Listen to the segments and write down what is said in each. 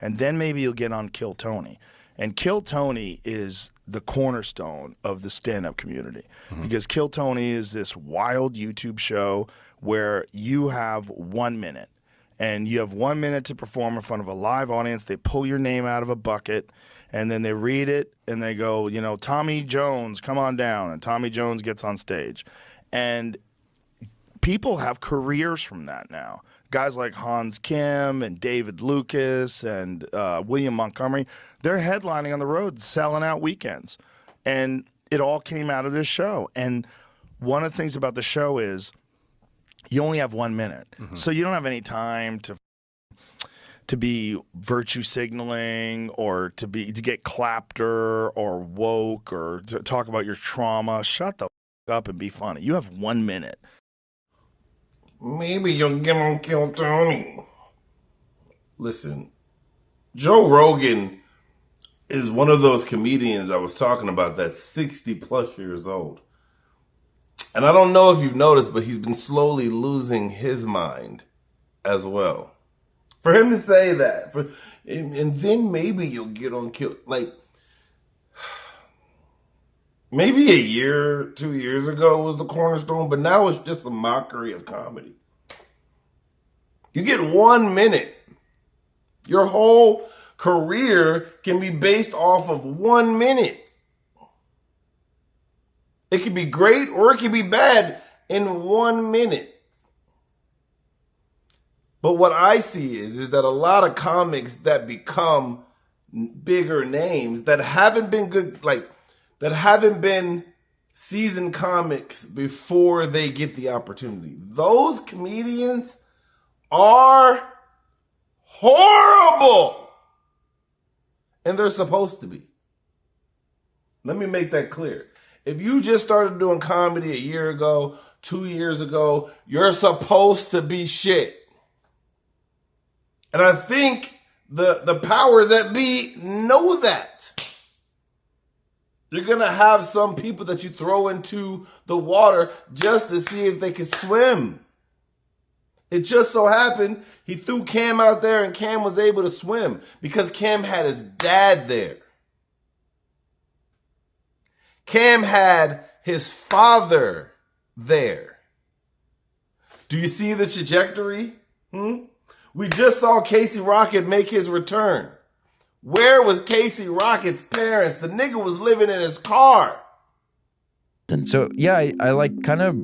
and then maybe you'll get on Kill Tony. And Kill Tony is the cornerstone of the stand-up community, because Kill Tony is this wild YouTube show where you have 1 minute, and you have 1 minute to perform in front of a live audience. They pull your name out of a bucket, and then they read it, and they go, you know, Tommy Jones, come on down, and Tommy Jones gets on stage. And people have careers from that now. Guys like Hans Kim and David Lucas and William Montgomery, they're headlining on the road, selling out weekends. And it all came out of this show. And one of the things about the show is you only have 1 minute. So you don't have any time to be virtue signaling or to get clapter or woke or to talk about your trauma. Shut the up and be funny. You have 1 minute. Maybe you'll get on Kill Tony. Listen, Joe Rogan is one of those comedians I was talking about that's 60 plus years old. And I don't know if you've noticed, but he's been slowly losing his mind as well. For him to say that, and then maybe you'll get on Kill, like, maybe a year, 2 years ago was the cornerstone, but now it's just a mockery of comedy. You get 1 minute. Your whole career can be based off of 1 minute. It can be great or it can be bad in 1 minute. But what I see is that a lot of comics that become bigger names that haven't been good, like, that haven't been seasoned comics before they get the opportunity. Those comedians are horrible. And they're supposed to be. Let me make that clear. If you just started doing comedy a year ago, 2 years ago, you're supposed to be shit. And I think the powers that be know that. You're going to have some people that you throw into the water just to see if they can swim. It just so happened he threw Cam out there and Cam was able to swim because Cam had his dad there. Cam had his father there. Do you see the trajectory? We just saw Casey Rocket make his return. Where was Casey Rocket's parents? The nigga was living in his car. So yeah, I like kind of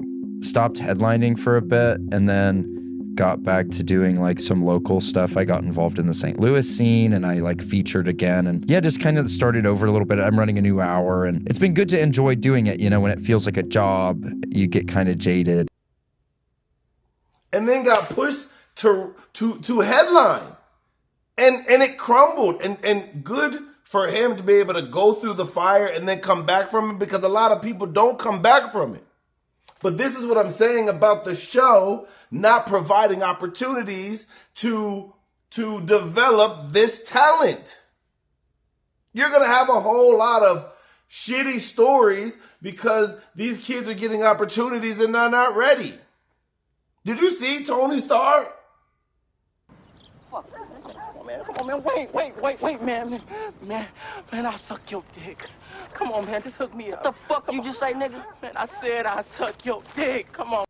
stopped headlining for a bit and then got back to doing like some local stuff. I got involved in the St. Louis scene and I like featured again and yeah, just kind of started over a little bit. I'm running a new hour and it's been good to enjoy doing it. You know, when it feels like a job, you get kind of jaded. And then got pushed to headline. And it crumbled. And good for him to be able to go through the fire and then come back from it, because a lot of people don't come back from it. But this is what I'm saying about the show not providing opportunities to develop this talent. You're going to have a whole lot of shitty stories because these kids are getting opportunities and they're not ready. Did you see Tony Stark? Fuck. Come on, man. Wait, man. Man, I'll suck your dick. Come on, man, just hook me up. What the fuck you just say, nigga? Man, I said I'll suck your dick. Come on.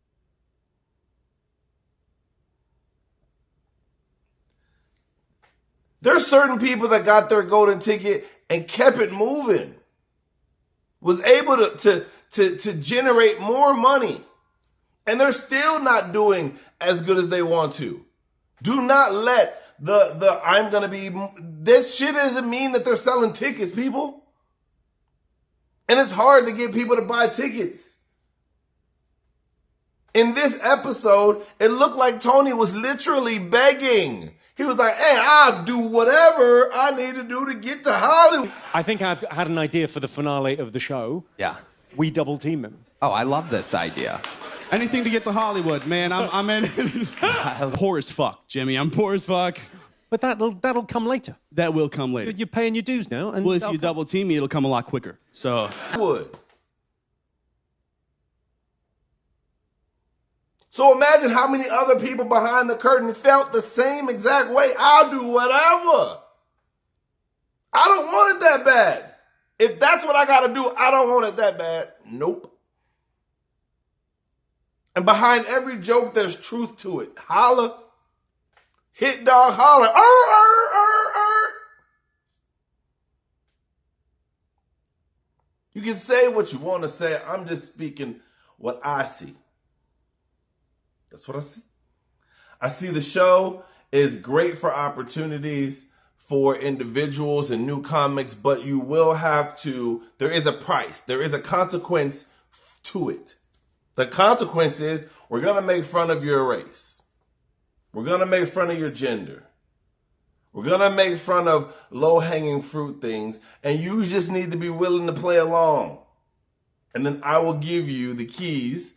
There's certain people that got their golden ticket and kept it moving. Was able to generate more money. And they're still not doing as good as they want to. Do not let the I'm gonna be, this shit doesn't mean that they're selling tickets, people. And it's hard to get people to buy tickets. In this episode, it looked like Tony was literally begging. He was like, hey, I'll do whatever I need to do to get to Hollywood. I think I've had an idea for the finale of the show. Yeah. We double team him. Oh, I love this idea. Anything to get to Hollywood, man. I'm in. Poor as fuck, Jimmy. I'm poor as fuck. But that'll come later. That will come later. You're paying your dues now. And well, if you double team me, it'll come a lot quicker. So. So imagine how many other people behind the curtain felt the same exact way. I'll do whatever. that bad. If that's what I got to do, I don't want it that bad. Nope. And behind every joke, there's truth to it. Holla. Hit dog, holler. You can say what you want to say. I'm just speaking what I see. That's what I see. I see the show is great for opportunities for individuals and new comics, but you will have to, there is a price. There is a consequence to it. The consequence is we're going to make fun of your race. We're going to make fun of your gender. We're going to make fun of low-hanging fruit things, and you just need to be willing to play along. And then I will give you the keys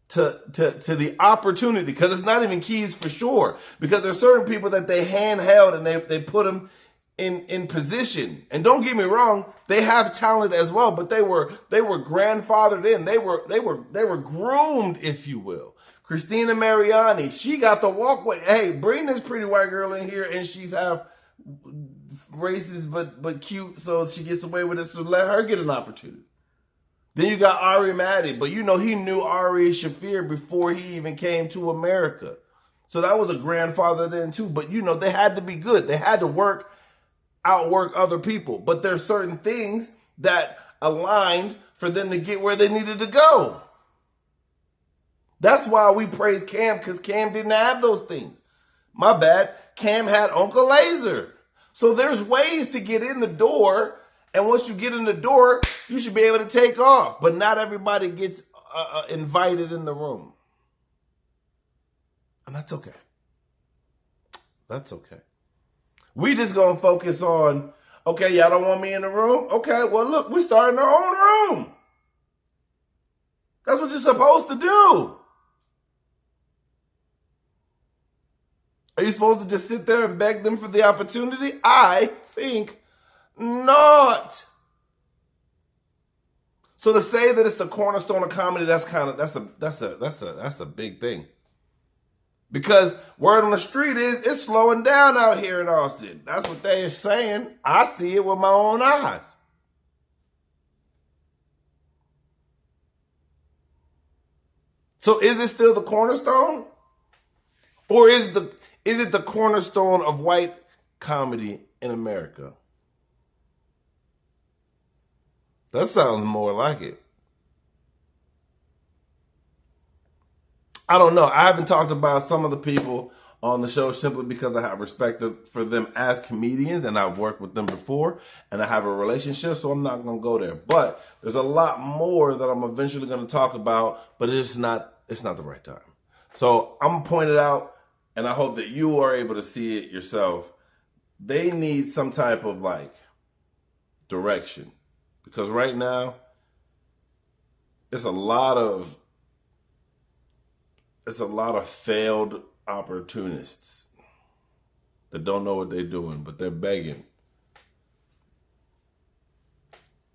to the opportunity, because it's not even keys for sure, because there's certain people that they handheld and they put them in position. And don't get me wrong, they have talent as well, but they were grandfathered in. They were groomed, if you will. Christina Mariani, she got the walkway. Hey, bring this pretty white girl in here, and she's half racist but cute, so she gets away with it. So let her get an opportunity. Then you got Ari Maddy, but you know he knew Ari Shafir before he even came to America. So that was a grandfather then too. But you know, they had to be good. They had to outwork other people. But there's certain things that aligned for them to get where they needed to go. That's why we praise Cam, because Cam didn't have those things. My bad. Cam had Uncle Laser. So there's ways to get in the door. And once you get in the door, you should be able to take off. But not everybody gets invited in the room. And that's okay. That's okay. We just going to focus on, okay, y'all don't want me in the room? Okay, well, look, we're starting our own room. That's what you're supposed to do. Are you supposed to just sit there and beg them for the opportunity? I think not. So to say that it's the cornerstone of comedy, that's a big thing. Because word on the street is it's slowing down out here in Austin. That's what they are saying. I see it with my own eyes. So is it still the cornerstone? Or is it the cornerstone of white comedy in America? That sounds more like it. I don't know. I haven't talked about some of the people on the show simply because I have respect for them as comedians, and I've worked with them before, and I have a relationship, so I'm not going to go there. But there's a lot more that I'm eventually going to talk about, but it's not the right time. So I'm going to point it out, and I hope that you are able to see it yourself. They need some type of direction. Because right now, it's a lot of failed opportunists that don't know what they're doing, but they're begging.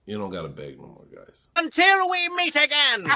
You don't got to beg no more, guys. Until we meet again.